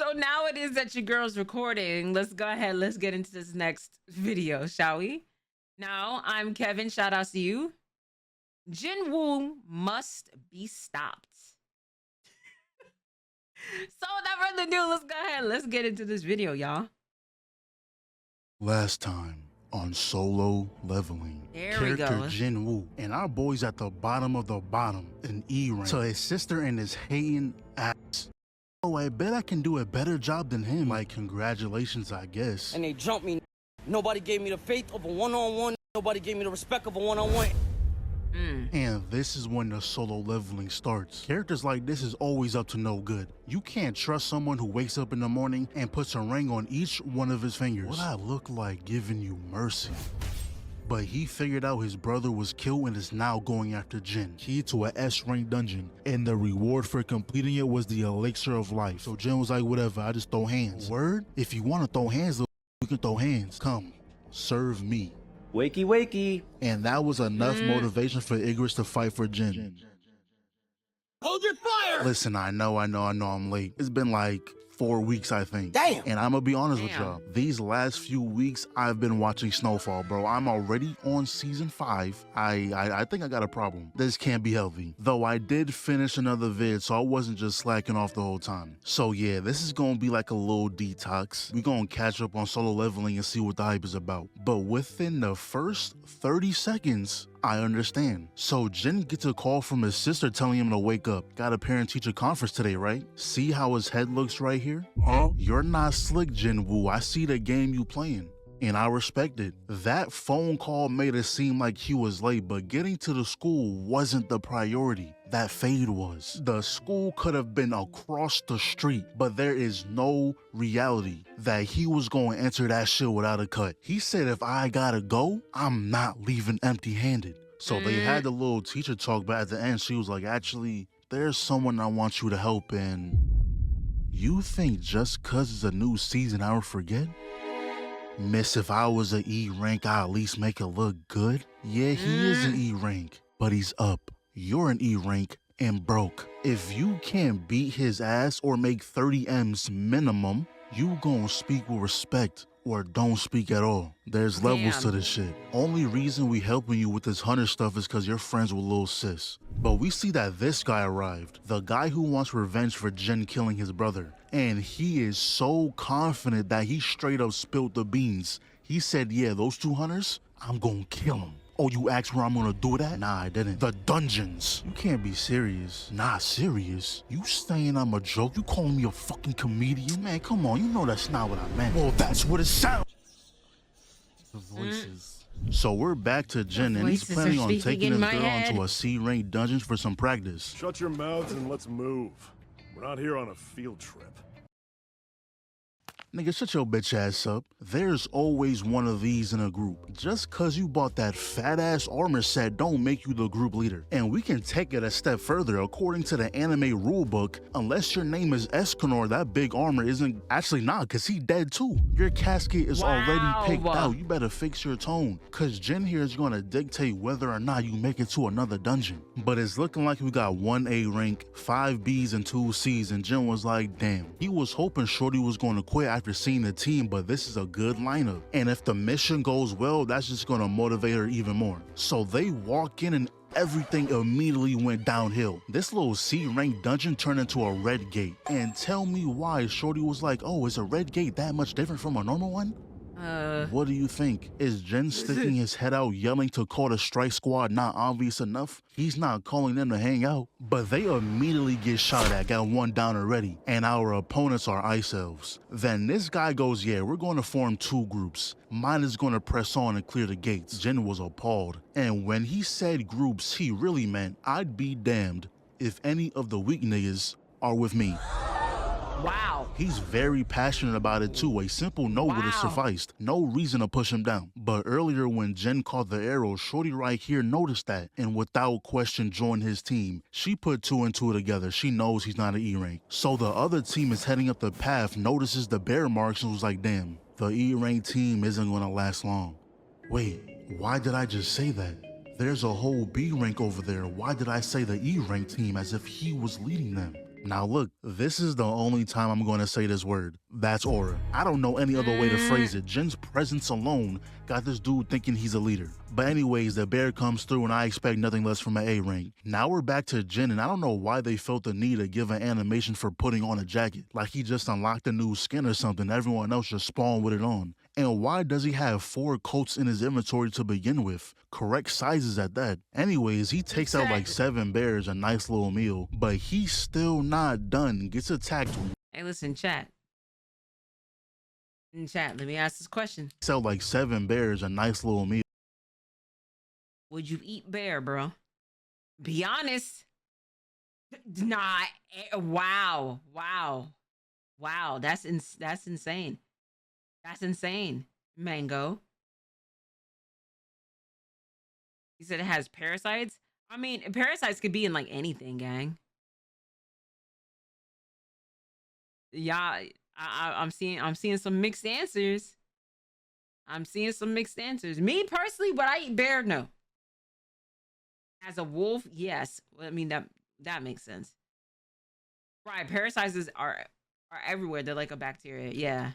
So now it is that your girl's recording. Let's go ahead. Let's get into this next video, shall we? Now, I'm Kevin. Shout out to you. Jinwoo must be stopped. So without further ado, let's go ahead. Let's get into this video, y'all. Last time on Solo Leveling, There we character go. Jinwoo, and our boy's at the bottom of the bottom in E rank. So his sister and his hating ass. Oh, I bet I can do a better job than him. Like, congratulations, I guess. And they jumped me. Nobody gave me the faith of a one-on-one. Nobody gave me the respect of a one-on-one. And this is when the solo leveling starts. Characters like this is always up to no good. You can't trust someone who wakes up in the morning and puts a ring on each one of his fingers. What I look like giving you mercy. But he figured out his brother was killed and is now going after Jin. Key to a S rank dungeon, and the reward for completing it was the elixir of life. So Jin was like, whatever, I just throw hands. Word? If you want to throw hands, we can throw hands. Come, serve me. Wakey, wakey. And that was enough motivation for Igris to fight for Jin. Hold your fire! Listen, I know I'm late. It's been like 4 weeks, I think. Damn! And I'm gonna be honest with y'all. These last few weeks, I've been watching Snowfall, bro. I'm already on season 5. I think I got a problem. This can't be healthy. Though I did finish another vid, so I wasn't just slacking off the whole time. So yeah, this is gonna be like a little detox. We're gonna catch up on Solo Leveling and see what the hype is about. But within the first 30 seconds, I understand. So Jin gets a call from his sister telling him to wake up. Got a parent-teacher conference today, right? See how his head looks right here? Huh? You're not slick, Jinwoo. I see the game you playing. And I respect it. That phone call made it seem like he was late, but getting to the school wasn't the priority. That fade was. The school could have been across the street, but there is no reality that he was going to enter that shit without a cut. He said, if I gotta go, I'm not leaving empty-handed. So they had the little teacher talk, but at the end, she was like, actually, there's someone I want you to help, and you think just cause it's a new season, I would forget? Miss, if I was an E rank, I'd at least make it look good. Yeah, he is an E rank, but he's up. You're an E rank and broke. If you can't beat his ass or make 30 M's minimum, you gonna speak with respect or don't speak at all. There's levels to this shit. Only reason we helping you with this hunter stuff is cause you're friends with Lil Sis. But we see that this guy arrived, the guy who wants revenge for Jin killing his brother. And he is so confident that he straight up spilled the beans. He said, yeah, those 2 hunters, I'm gonna kill them. Oh, you asked where I'm gonna do that? Nah, I didn't. The dungeons. You can't be serious. Nah, serious? You saying I'm a joke? You calling me a fucking comedian? Man, come on, you know that's not what I meant. Well, that's what it sounds. The voices. So we're back to Jin, and he's planning on taking his girl onto a C-rank dungeon for some practice. Shut your mouths and let's move. We're not here on a field trip. Nigga, shut your bitch ass up. There's always one of these in a group. Just cause you bought that fat ass armor set don't make you the group leader. And we can take it a step further. According to the anime rulebook, unless your name is Escanor, that big armor isn't actually not, cause he dead too. Your casket is already picked out. You better fix your tone. Cause Jin here is gonna dictate whether or not you make it to another dungeon. But it's looking like we got 1 A rank, 5 Bs and 2 Cs, and Jin was like, damn. He was hoping Shorty was gonna quit after seeing the team, but this is a good lineup. And if the mission goes well, that's just gonna motivate her even more. So they walk in and everything immediately went downhill. This little C-rank dungeon turned into a red gate. And tell me why Shorty was like, oh, is a red gate that much different from a normal one? What do you think? Is Jin sticking his head out yelling to call the strike squad not obvious enough? He's not calling them to hang out. But they immediately get shot at, got 1 down already, and our opponents are ice elves. Then this guy goes, yeah, we're going to form 2 groups. Mine is going to press on and clear the gates. Jin was appalled. And when he said groups, he really meant, I'd be damned if any of the weak niggas are with me. Wow. He's very passionate about it too. A simple no would have sufficed. No reason to push him down. But earlier when Jin caught the arrow, Shorty right here noticed that and without question joined his team. She put 2 and 2 together. She knows he's not an E rank. So the other team is heading up the path, notices the bear marks and was like, damn, the E rank team isn't gonna last long. Wait, why did I just say that? There's a whole B rank over there. Why did I say the E rank team as if he was leading them? Now look, this is the only time I'm going to say this word. That's aura. I don't know any other way to phrase it. Jin's presence alone got this dude thinking he's a leader. But anyways, the bear comes through and I expect nothing less from an A rank. Now we're back to Jin, and I don't know why they felt the need to give an animation for putting on a jacket. Like he just unlocked a new skin or something, everyone else just spawned with it on. And why does he have 4 coats in his inventory to begin with? Correct sizes at that. Anyways, he takes out like 7 bears, a nice little meal, but he's still not done. Gets attacked. Hey, listen, chat. In chat, let me ask this question. Takes out like 7 bears, a nice little meal. Would you eat bear, bro? Be honest. Nah. Wow. That's insane. That's insane. Mango. You said it has parasites? I mean, parasites could be in like anything, gang. Yeah, I'm seeing some mixed answers. Me personally, would I eat bear? No. As a wolf, yes. I mean that makes sense. Right, parasites are everywhere. They're like a bacteria. Yeah.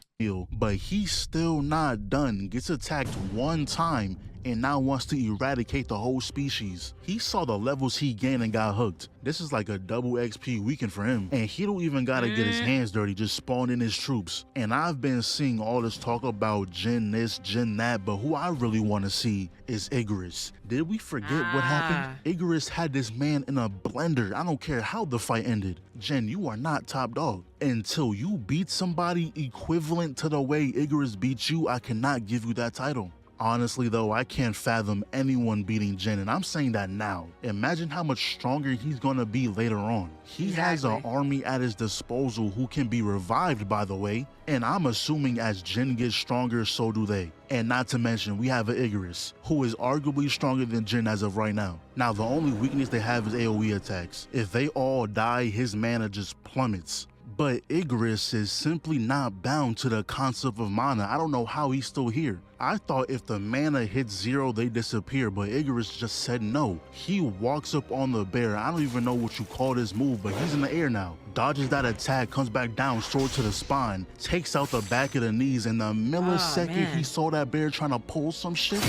But he's still not done. Gets attacked 1 time and now wants to eradicate the whole species. He saw the levels he gained and got hooked. This is like a double XP weekend for him. And he don't even gotta get his hands dirty, just spawn in his troops. And I've been seeing all this talk about Jin this, Jin that, but who I really want to see is Icarus. Did we forget what happened? Icarus had this man in a blender. I don't care how the fight ended. Jin, you are not top dog. Until you beat somebody equivalent to the way Icarus beat you, I cannot give you that title. Honestly though, I can't fathom anyone beating Jin, and I'm saying that now. Imagine how much stronger he's gonna be later on. He has an army at his disposal who can be revived, by the way, and I'm assuming as Jin gets stronger, so do they. And not to mention, we have an Icarus, who is arguably stronger than Jin as of right now. Now, the only weakness they have is AoE attacks. If they all die, his mana just plummets. But Icarus is simply not bound to the concept of mana. I don't know how he's still here. I thought if the mana hits 0, they disappear, but Icarus just said no. He walks up on the bear. I don't even know what you call this move, but he's in the air now. Dodges that attack, comes back down, sword to the spine, takes out the back of the knees. In the millisecond he saw that bear trying to pull some shit,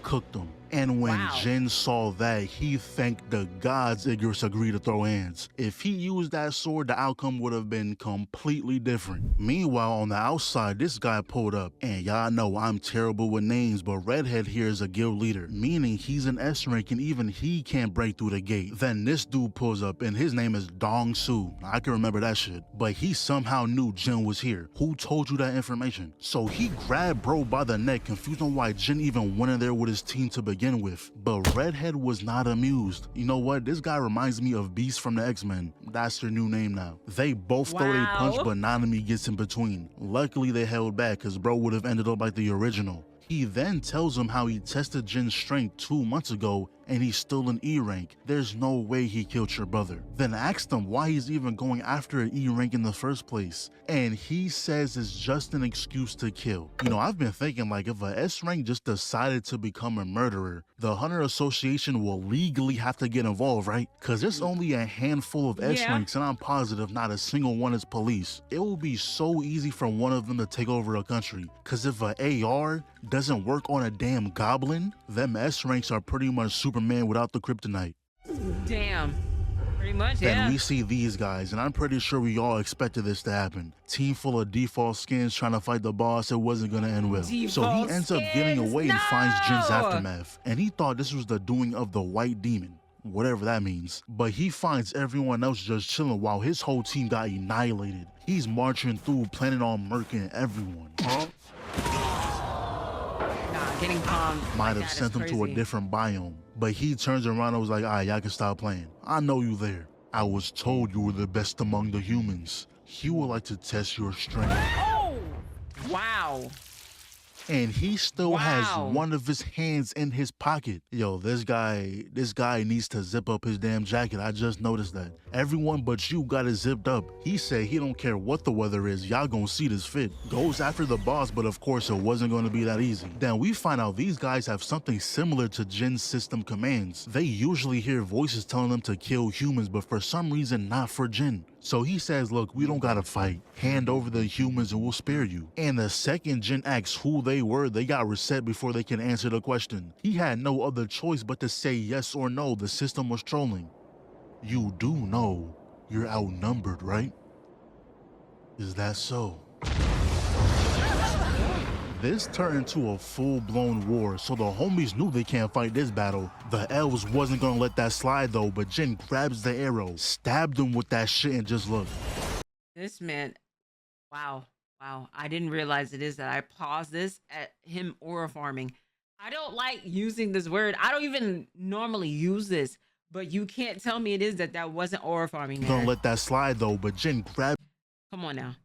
cooked him. And when Jin saw that, he thanked the gods Icarus agreed to throw hands. If he used that sword, the outcome would have been completely different. Meanwhile, on the outside, this guy pulled up. And y'all know I'm terrible with names, but Redhead here is a guild leader, meaning he's an S rank and even he can't break through the gate. Then this dude pulls up and his name is Dong Su. I can remember that shit. But he somehow knew Jin was here. Who told you that information? So he grabbed bro by the neck, confused on why Jin even went in there with his team to begin with. But Redhead was not amused. You know what? This guy reminds me of Beast from the X-Men. That's their new name now. They both throw a punch, but Nanami gets in between. Luckily they held back, because bro would have ended up like the original. He then tells him how he tested Jin's strength 2 months ago and he's still an E rank. There's no way he killed your brother. Then asked him why he's even going after an E rank in the first place. And he says it's just an excuse to kill. You know, I've been thinking, like, if a S rank just decided to become a murderer, the Hunter Association will legally have to get involved, right? Because there's only a handful of S ranks and I'm positive not a single one is police. It will be so easy for one of them to take over a country. Because if an AR doesn't work on a damn goblin, them S ranks are pretty much Superman without the kryptonite. Damn. Pretty much, Then we see these guys, and I'm pretty sure we all expected this to happen. Team full of default skins trying to fight the boss. It wasn't gonna end well. So he ends up getting away and finds Jin's aftermath. And he thought this was the doing of the white demon, whatever that means. But he finds everyone else just chilling while his whole team got annihilated. He's marching through, planning on murking everyone. Getting palmed. Might have sent him to a different biome. But he turns around and was like, alright, y'all can stop playing. I know you there. I was told you were the best among the humans. He would like to test your strength. Oh! Wow. and he still has Wow. one of his hands in his pocket. Yo, this guy needs to zip up his damn jacket. I just noticed that. Everyone but you got it zipped up. He said he don't care what the weather is, y'all gonna see this fit. Goes after the boss, but of course it wasn't gonna be that easy. Then we find out these guys have something similar to Jin's system commands. They usually hear voices telling them to kill humans, but for some reason not for Jin. So he says, look, we don't gotta fight. Hand over the humans and we'll spare you. And the second Jin asks who they were, they got reset before they can answer the question. He had no other choice but to say yes or no. The system was trolling. You do know you're outnumbered, right? Is that so? This turned into a full-blown war, so the homies knew they can't fight this battle. The elves wasn't gonna let that slide though, but Jin grabs the arrow, stabbed him with that shit, and just look. This man, wow. I didn't realize it is that I paused this at him aura farming. I don't like using this word. I don't even normally use this, but you can't tell me it is that wasn't aura farming. Gonna let that slide though, but Jin grabbed. Come on now.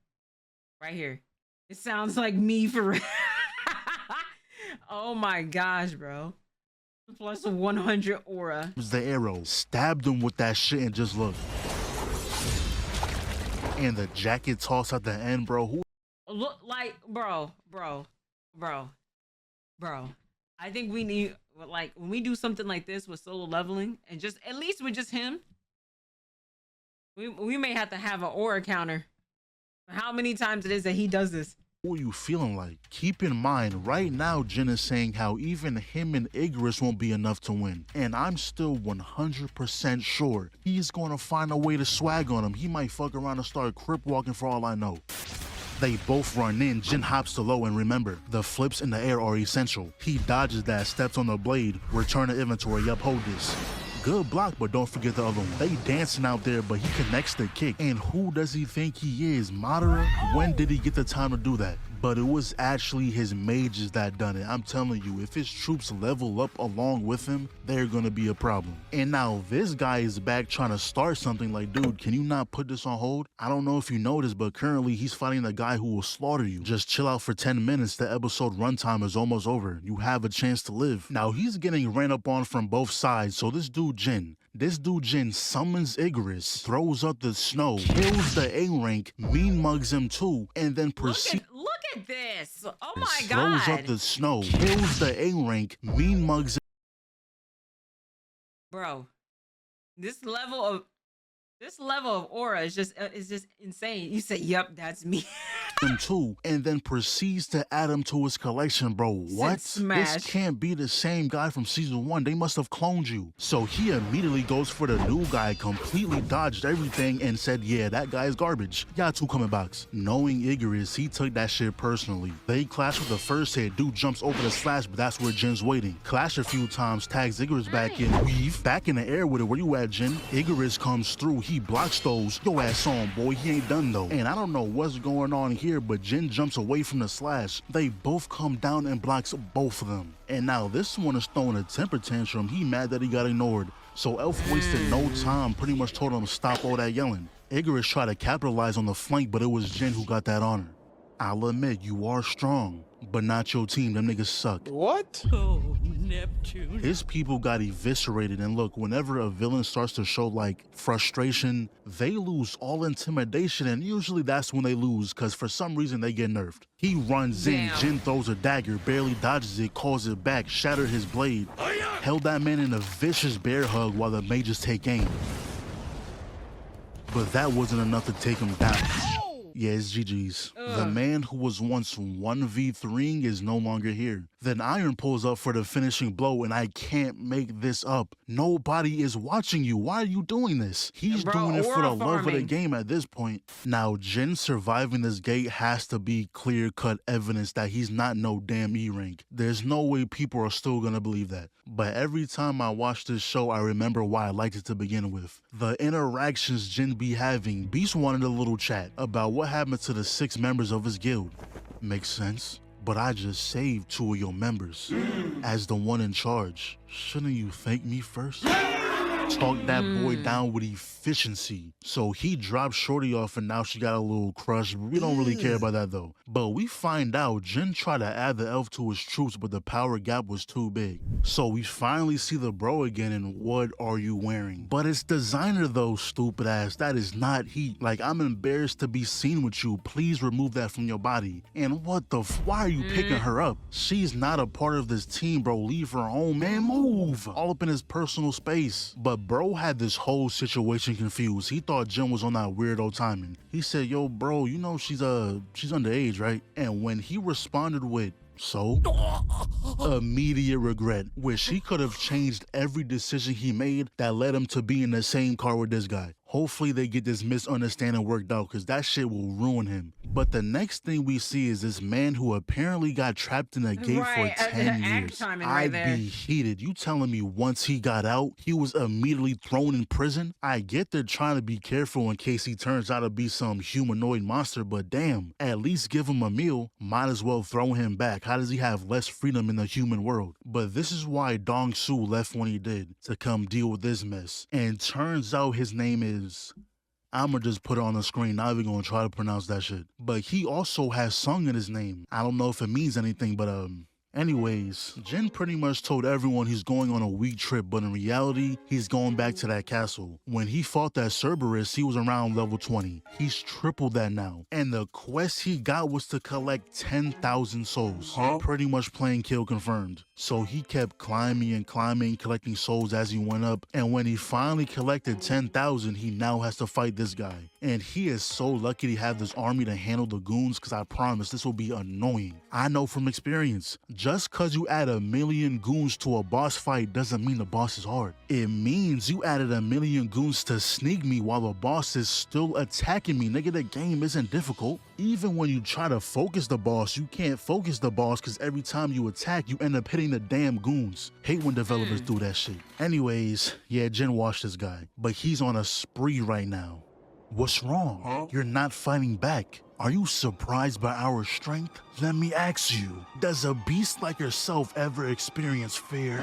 Right here. It sounds like me for real. Oh my gosh, bro. Plus 100 aura. The arrow, stabbed him with that shit, and just look. And the jacket toss at the end, bro. Who Look like, bro. I think we need, like, when we do something like this with solo leveling, and just, at least with just him, we may have to have an aura counter. How many times it is that he does this? Who are you feeling like? Keep in mind, right now, Jin is saying how even him and Igris won't be enough to win. And I'm still 100% sure he's gonna find a way to swag on him. He might fuck around and start crip walking for all I know. They both run in, Jin hops to low, and remember, the flips in the air are essential. He dodges that, steps on the blade, return to inventory, uphold this. Good block, but don't forget the other one. They dancing out there, but he connects the kick. And who does he think he is? Madara? When did he get the time to do that? But it was actually his mages that done it. I'm telling you, if his troops level up along with him, they're gonna be a problem. And now this guy is back trying to start something. Like, dude, can you not put this on hold? I don't know if you noticed, but currently he's fighting the guy who will slaughter you. Just chill out for 10 minutes. The episode runtime is almost over. You have a chance to live. Now he's getting ran up on from both sides, so this dude Jin summons Igris, throws up the snow, kills the A rank, mean mugs him too, and then proceeds. Look at this. Oh my throws god. up the snow, kills the A rank, mean mugs him. Bro, this level of aura is just insane. You say, "Yep, that's me." Him too, and then proceeds to add him to his collection, bro. What? Smash. This can't be the same guy from season 1. They must have cloned you. So he immediately goes for the new guy, completely dodged everything, and said, yeah, that guy is garbage. Y'all two coming box. Knowing Igris, he took that shit personally. They clash with the first hit. Dude jumps over the slash, but that's where Jin's waiting. Clash a few times, tags Igris back in, weave, back in the air with it. Where you at, Jin? Igris comes through. He blocks those. Yo ass on, boy. He ain't done though. And I don't know what's going on here, but Jin jumps away from the slash. They both come down and blocks both of them. And now this one is throwing a temper tantrum. He mad that he got ignored. So Elf wasted no time, pretty much told him to stop all that yelling. Igris tried to capitalize on the flank, but it was Jin who got that honor. I'll admit, you are strong, but not your team. Them niggas suck. What? Oh, Neptune. His people got eviscerated, and look, whenever a villain starts to show like frustration, they lose all intimidation, and usually that's when they lose, because for some reason they get nerfed. He runs in, Jin throws a dagger, barely dodges it, calls it back, shattered his blade, held that man in a vicious bear hug while the mages take aim. But that wasn't enough to take him down. Yeah, it's GG's. The man who was once 1v3ing is no longer here. Then Iron pulls up for the finishing blow, and I can't make this up. Nobody is watching you. Why are you doing this? He's doing it for the love of the game at this point. Now, Jin surviving this gate has to be clear-cut evidence that he's not no damn E-rank. There's no way people are still gonna believe that. But every time I watch this show, I remember why I liked it to begin with. The interactions Jin be having. Beast wanted a little chat about what happened to the 6 members of his guild. Makes sense. But I just saved 2 of your members. As the one in charge, shouldn't you thank me first? talked that boy down with efficiency. So he dropped Shorty off and now she got a little crush. We don't really care about that though. But we find out Jin tried to add the elf to his troops, but the power gap was too big. So we finally see the bro again and what are you wearing? But it's designer though, stupid ass. That is not heat. Like, I'm embarrassed to be seen with you. Please remove that from your body. And what the why are you picking her up? She's not a part of this team, bro. Leave her home, man. Move. All up in his personal space. But bro had this whole situation confused. He thought Jin was on that weirdo timing. He said, yo, bro, you know she's underage, right? And when he responded with, so? Immediate regret, which he could have changed every decision he made that led him to be in the same car with this guy. Hopefully they get this misunderstanding worked out because that shit will ruin him. But the next thing we see is this man who apparently got trapped in a gate for 10 years. I'd be heated. You telling me once he got out, he was immediately thrown in prison? I get they're trying to be careful in case he turns out to be some humanoid monster, but damn, at least give him a meal. Might as well throw him back. How does he have less freedom in the human world? But this is why Dong Su left when he did, to come deal with this mess. And turns out his name is, I'ma just put it on the screen, not even gonna try to pronounce that shit. But he also has Sung in his name. I don't know if it means anything, but anyways, Jin pretty much told everyone he's going on a week trip, but in reality, he's going back to that castle. When he fought that Cerberus, he was around level 20. He's tripled that now. And the quest he got was to collect 10,000 souls. Pretty much playing kill confirmed. So he kept climbing and climbing, collecting souls as he went up. And when he finally collected 10,000, he now has to fight this guy. And he is so lucky to have this army to handle the goons, because I promise this will be annoying. I know from experience. Just cause you add 1 million goons to a boss fight doesn't mean the boss is hard. It means you added 1 million goons to sneak me while the boss is still attacking me. Nigga, the game isn't difficult. Even when you try to focus the boss, you can't focus the boss because every time you attack, you end up hitting the damn goons. Hate when developers do that shit. Anyways, yeah, Jin washed this guy, but he's on a spree right now. What's wrong? You're not fighting back. Are you surprised by our strength? Let me ask you, does a beast like yourself ever experience fear?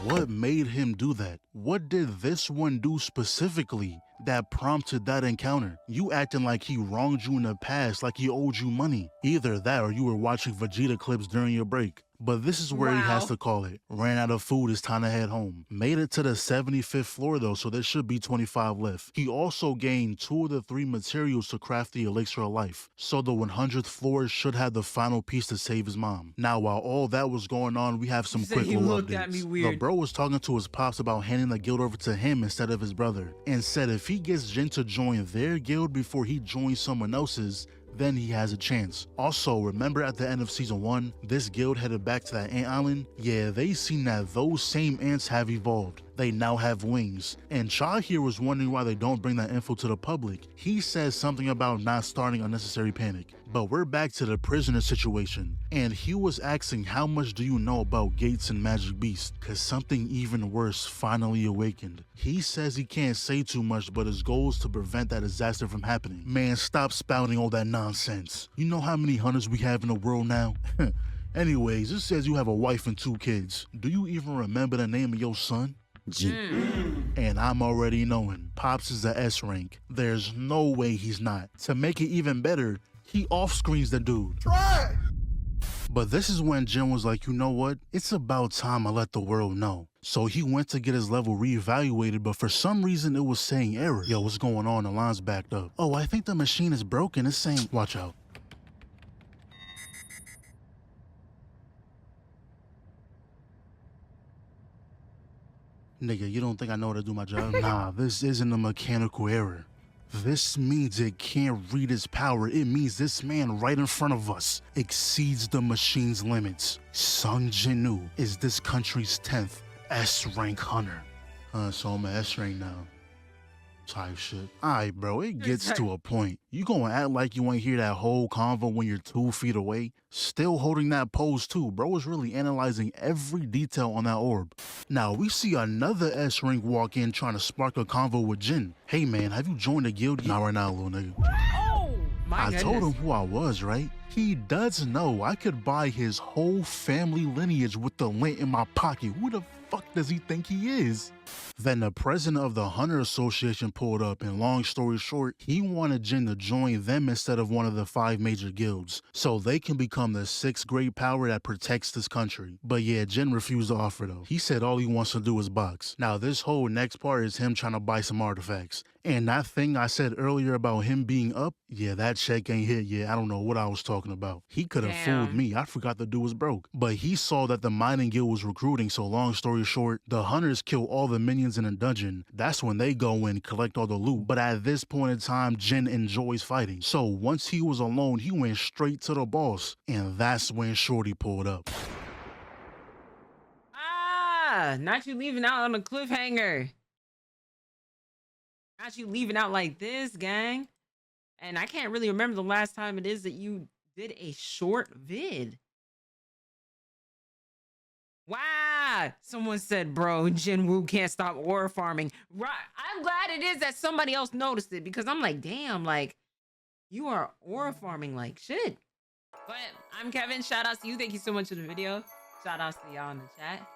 What made him do that? What did this one do specifically that prompted that encounter? You acting like he wronged you in the past, like he owed you money. Either that or you were watching Vegeta clips during your break. But this is where he has to call it. Ran out of food, it's time to head home. Made it to the 75th floor though, so there should be 25 left. He also gained 2 of the 3 materials to craft the elixir of life. So the 100th floor should have the final piece to save his mom. Now while all that was going on, we have some quick little updates. The bro was talking to his pops about handing the guild over to him instead of his brother. And said if he gets Jin to join their guild before he joins someone else's, then he has a chance. Also, remember at the end of season 1, this guild headed back to that ant island? Yeah, they seen that those same ants have evolved. They now have wings. And Cha here was wondering why they don't bring that info to the public. He says something about not starting unnecessary panic. But we're back to the prisoner situation. And he was asking how much do you know about Gates and Magic Beast? Cause something even worse finally awakened. He says he can't say too much, but his goal is to prevent that disaster from happening. Man, stop spouting all that nonsense. You know how many hunters we have in the world now? Anyways, it says you have a wife and 2 kids. Do you even remember the name of your son? And I'm already knowing Pops is a S rank. There's no way he's not. To make it even better, he off-screens the dude. Try! But this is when Jin was like, you know what? It's about time I let the world know. So he went to get his level reevaluated, but for some reason it was saying error. Yo, what's going on? The line's backed up. Oh, I think the machine is broken. It's saying, watch out. Nigga, you don't think I know how to do my job? Nah, this isn't a mechanical error. This means it can't read its power. It means this man right in front of us exceeds the machine's limits. Sung Jinwoo is this country's 10th S-rank hunter. So I'm an S-rank now. Type shit. Alright, bro, it gets to a point. You gonna act like you ain't hear that whole convo when you're 2 feet away? Still holding that pose too. Bro is really analyzing every detail on that orb. Now, we see another S-rank walk in trying to spark a convo with Jin. Hey man, have you joined the guild? Not right now, little nigga. Oh, my goodness. I told him who I was, right? He does know I could buy his whole family lineage with the lint in my pocket. Who the fuck does he think he is? Then the president of the Hunter Association pulled up, and long story short, he wanted Jin to join them instead of one of the 5 major guilds, so they can become the 6th great power that protects this country. But yeah, Jin refused the offer though. He said all he wants to do is box. Now this whole next part is him trying to buy some artifacts. And that thing I said earlier about him being up, yeah, that check ain't hit yet. I don't know what I was talking about. He could have fooled me. I forgot the dude was broke. But he saw that the mining guild was recruiting, so long story short, the hunters kill all the minions in a dungeon. That's when they go in, collect all the loot. But at this point in time, Jin enjoys fighting. So once he was alone, he went straight to the boss. And that's when Shorty pulled up. Ah, not you leaving out on a cliffhanger. Not you leaving out like this, gang. And I can't really remember the last time it is that you did a short vid. Wow. Someone said, bro, Jinwoo can't stop ore farming. Right. I'm glad it is that somebody else noticed it, because I'm like, damn, like, you are ore farming like shit. But I'm Kevin. Shout outs to you. Thank you so much for the video. Shout outs to y'all in the chat.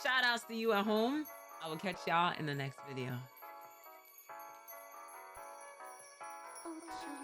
Shout outs to you at home. I will catch y'all in the next video. Oh,